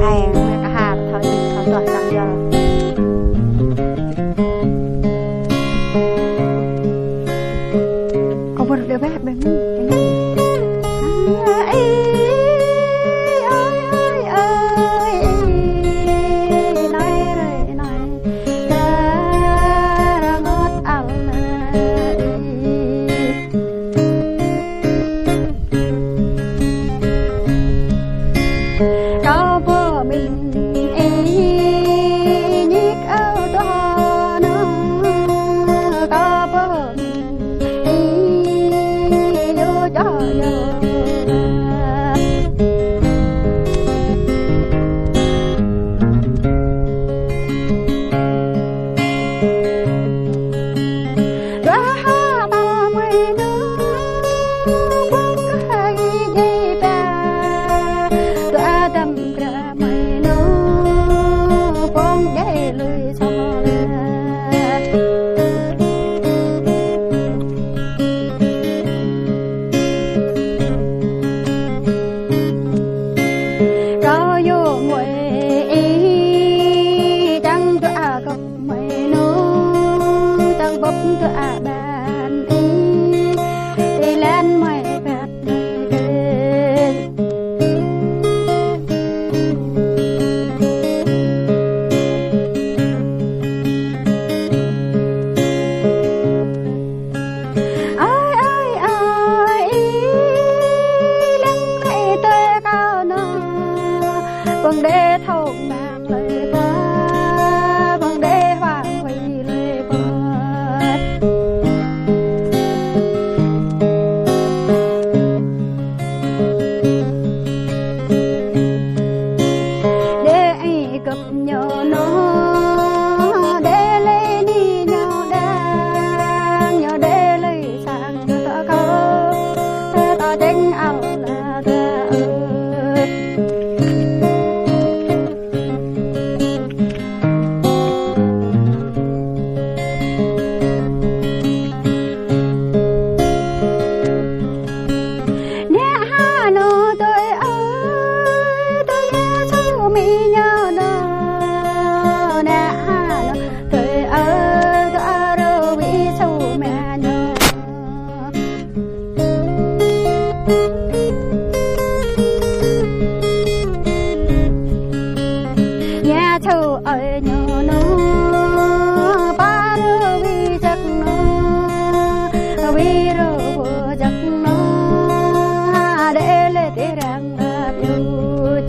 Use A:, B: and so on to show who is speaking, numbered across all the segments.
A: ai cả hà thở toàn rằng giờ có một đứa bé bên vâng đế thâu mang lời qua vâng đế hoàng huy lời bớt đế ấy cập nhỏ nó đế lấy đi nhỏ đang nhỏ đế lấy sang cho ta khâu ta tranh ăn là ta ơi nhà thâu ở nhỏ nó ba rơ vi giấc nó vi rơ vừa giấc nó để lên để rằng là vui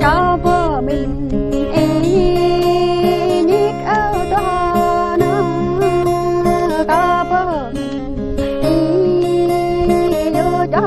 A: có bố mình nhích áo đó nó có bố mình vô cho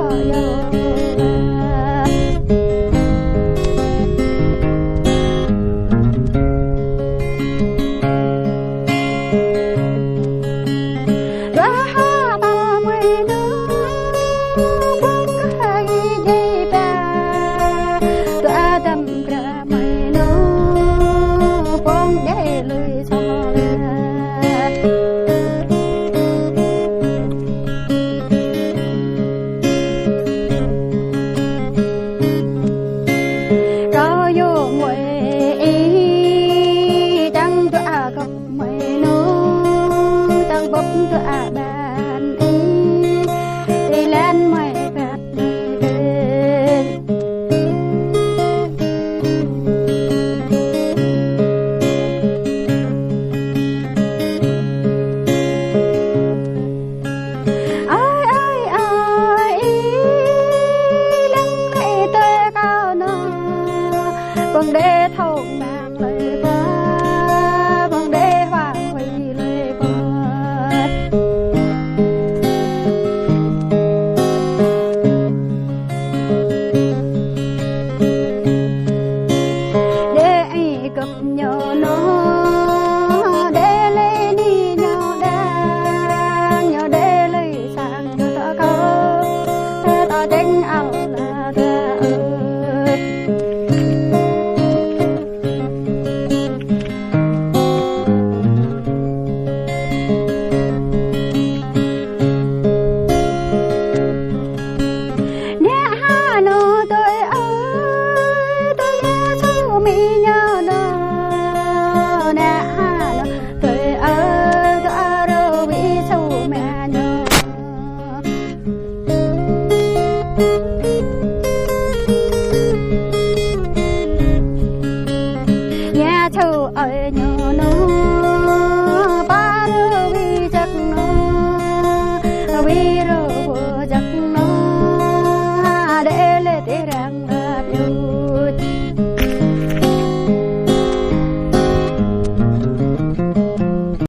A: bốc cho bà